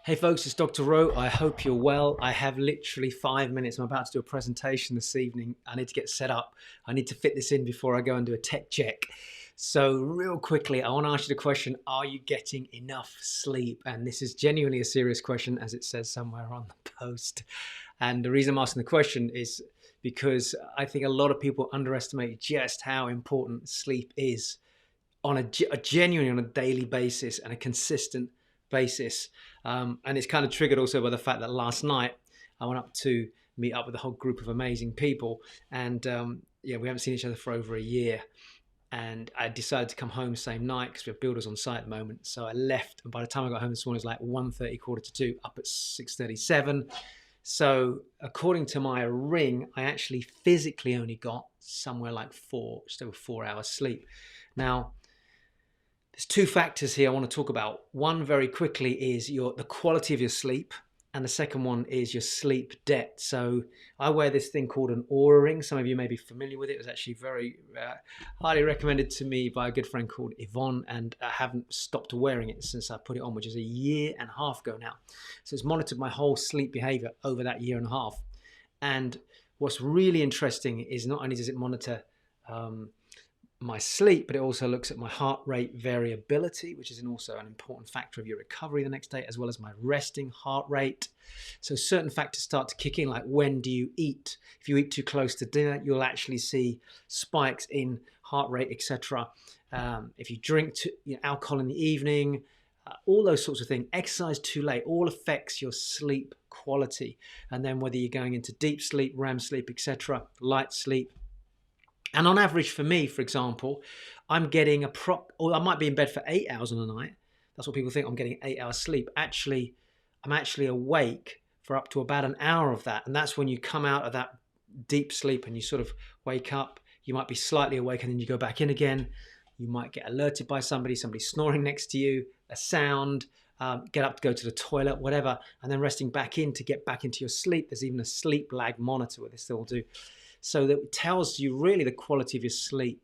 Hey folks, it's Dr. Rowe. I hope you're well. I have literally 5 minutes. I'm about to do a presentation this evening. I need to get set up. I need to fit this in before I go and do a tech check. So real quickly, I want to ask you the question, are you getting enough sleep? And this is genuinely a serious question, as it says somewhere on the post. And the reason I'm asking the question is because I think a lot of people underestimate just how important sleep is on a genuinely on a daily basis and a consistent basis. And it's kind of triggered also by the fact that last night I went up to meet up with a whole group of amazing people, and we haven't seen each other for over a year. And I decided to come home same night because we have builders on site at the moment. So I left, and by the time I got home this morning, it was like 1:30, 1:45, up at 6:37. So according to my ring, I actually physically only got somewhere like just over 4 hours sleep. Now, there's two factors here I want to talk about. One very quickly is the quality of your sleep, and the second one is your sleep debt. So I wear this thing called an Aura ring. Some of you may be familiar with it. It was actually very highly recommended to me by a good friend called Yvonne, and I haven't stopped wearing it since I put it on, which is a year and a half ago now. So it's monitored my whole sleep behavior over that year and a half. And what's really interesting is not only does it monitor my sleep, but it also looks at my heart rate variability, which is also an important factor of your recovery the next day, as well as my resting heart rate. So certain factors start to kick in, like when do you eat? If you eat too close to dinner, you'll actually see spikes in heart rate, etc. If you drink alcohol in the evening, all those sorts of things, exercise too late, all affects your sleep quality. And then whether you're going into deep sleep, REM sleep, etc., light sleep. And on average for me, for example, I'm getting I might be in bed for 8 hours on a night. That's what people think, I'm getting 8 hours sleep. Actually, I'm actually awake for up to about an hour of that. And that's when you come out of that deep sleep and you sort of wake up. You might be slightly awake and then you go back in again. You might get alerted by somebody snoring next to you, a sound, get up to go to the toilet, whatever, and then resting back in to get back into your sleep. There's even a sleep lag monitor where this will do. So that tells you really the quality of your sleep.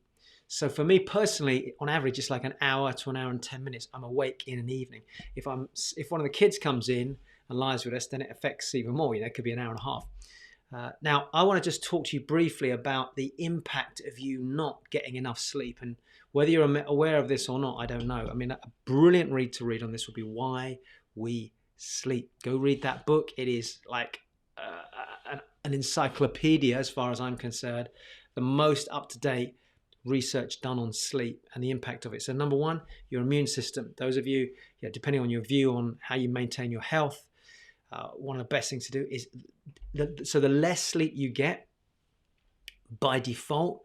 So for me personally, on average, it's like an hour to an hour and 10 minutes. I'm awake in an evening. If one of the kids comes in and lies with us, then it affects even more. It could be an hour and a half. Now, I want to just talk to you briefly about the impact of you not getting enough sleep. And whether you're aware of this or not, I don't know. I mean, a brilliant read to read on this would be Why We Sleep. Go read that book. It is like an encyclopedia, as far as I'm concerned, the most up-to-date research done on sleep and the impact of it. So number one, your immune system. Those of you, depending on your view on how you maintain your health, one of the best things to do is, the less sleep you get, by default,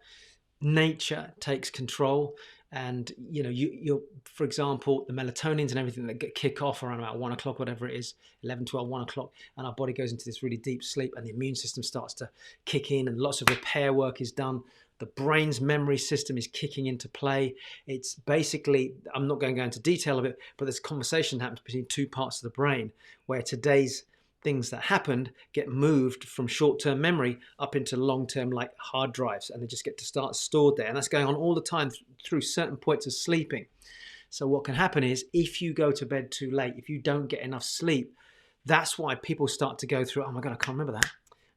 nature takes control. And you're, for example, the melatonins and everything that kick off around about 1 o'clock, whatever it is, 11, 12, 1 o'clock, and our body goes into this really deep sleep, and the immune system starts to kick in, and lots of repair work is done. The brain's memory system is kicking into play. It's basically, I'm not going to go into detail of it, but this conversation happens between two parts of the brain, where today's things that happened get moved from short-term memory up into long-term, like hard drives, and they just get to start stored there. And that's going on all the time through certain points of sleeping. So what can happen is, if you go to bed too late, if you don't get enough sleep, that's why people start to go through, oh my God, I can't remember that.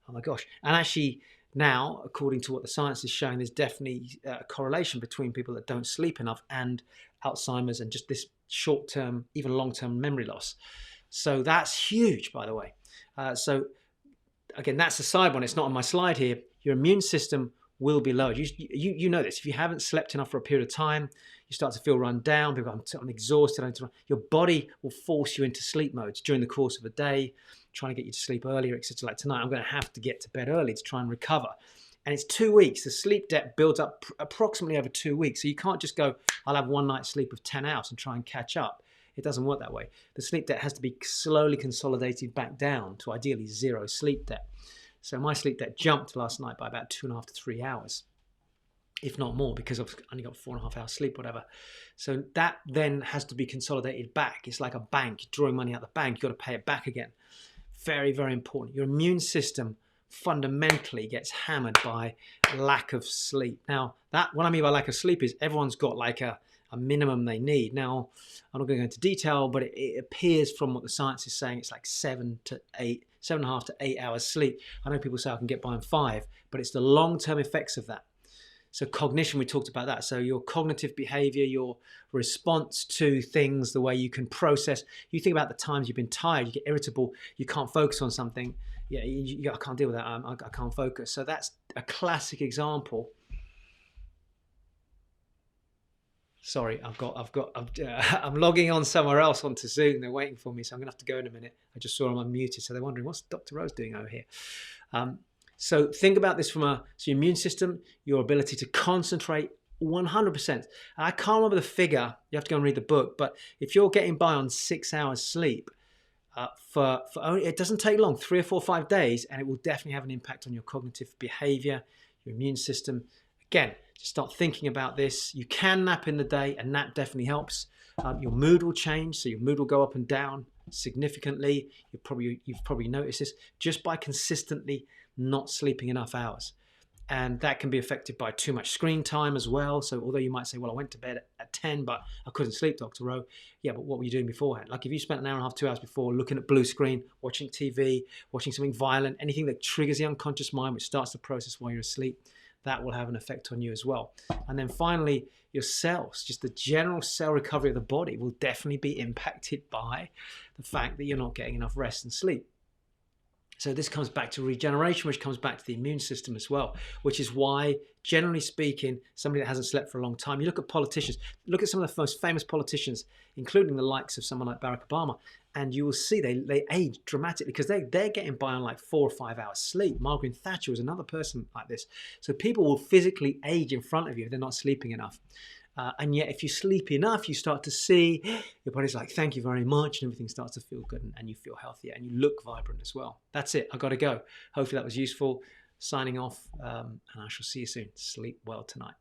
Oh my gosh. And actually now, according to what the science is showing, there's definitely a correlation between people that don't sleep enough and Alzheimer's and just this short-term, even long-term memory loss. So that's huge, by the way. So again, that's the side one. It's not on my slide here. Your immune system will be lowered. You know this. If you haven't slept enough for a period of time, you start to feel run down. People, I'm exhausted. Your body will force you into sleep modes during the course of a day, trying to get you to sleep earlier, etc. Like tonight, I'm going to have to get to bed early to try and recover. And it's 2 weeks. The sleep debt builds up approximately over 2 weeks. So you can't just go, I'll have one night's sleep of 10 hours and try and catch up. It doesn't work that way. The sleep debt has to be slowly consolidated back down to ideally 0 sleep debt. So my sleep debt jumped last night by about 2.5 to 3 hours, if not more, because I've only got 4.5 hours sleep, whatever. So that then has to be consolidated back. It's like a bank, drawing money out of the bank. You've got to pay it back again. Very, very important. Your immune system fundamentally gets hammered by lack of sleep. Now, that what I mean by lack of sleep is everyone's got like a a minimum they need. Now, I'm not going to go into detail, but it appears from what the science is saying, it's like 7.5 to 8 hours sleep. I know people say I can get by on 5, but it's the long-term effects of that. So cognition, we talked about that. So your cognitive behavior, your response to things, the way you can process. You think about the times you've been tired, you get irritable, you can't focus on something. Yeah, I can't deal with that. I can't focus. So that's a classic example. Sorry, I'm logging on somewhere else onto Zoom. They're waiting for me, so I'm gonna have to go in a minute. I just saw them unmuted, so they're wondering what's Dr. Rose doing over here. So think about this from your immune system, your ability to concentrate 100%. I can't remember the figure. You have to go and read the book. But if you're getting by on 6 hours sleep, for only, it doesn't take long, 3 or 4 or 5 days, and it will definitely have an impact on your cognitive behavior, your immune system. Again, just start thinking about this. You can nap in the day, and nap definitely helps. Your mood will change, so your mood will go up and down significantly. You've probably noticed this just by consistently not sleeping enough hours. And that can be affected by too much screen time as well. So although you might say, well, I went to bed at 10, but I couldn't sleep, Dr. Rowe. Yeah, but what were you doing beforehand? Like if you spent an hour and a half, 2 hours before looking at blue screen, watching TV, watching something violent, anything that triggers the unconscious mind, which starts the process while you're asleep, that will have an effect on you as well. And then finally, your cells, just the general cell recovery of the body will definitely be impacted by the fact that you're not getting enough rest and sleep. So this comes back to regeneration, which comes back to the immune system as well, which is why, generally speaking, somebody that hasn't slept for a long time, you look at politicians, look at some of the most famous politicians, including the likes of someone like Barack Obama, and you will see they age dramatically because they're getting by on like 4 or 5 hours sleep. Margaret Thatcher was another person like this. So people will physically age in front of you if they're not sleeping enough. And yet if you sleep enough, you start to see your body's like, thank you very much. And everything starts to feel good and you feel healthier and you look vibrant as well. That's it. I've got to go. Hopefully that was useful. Signing off and I shall see you soon. Sleep well tonight.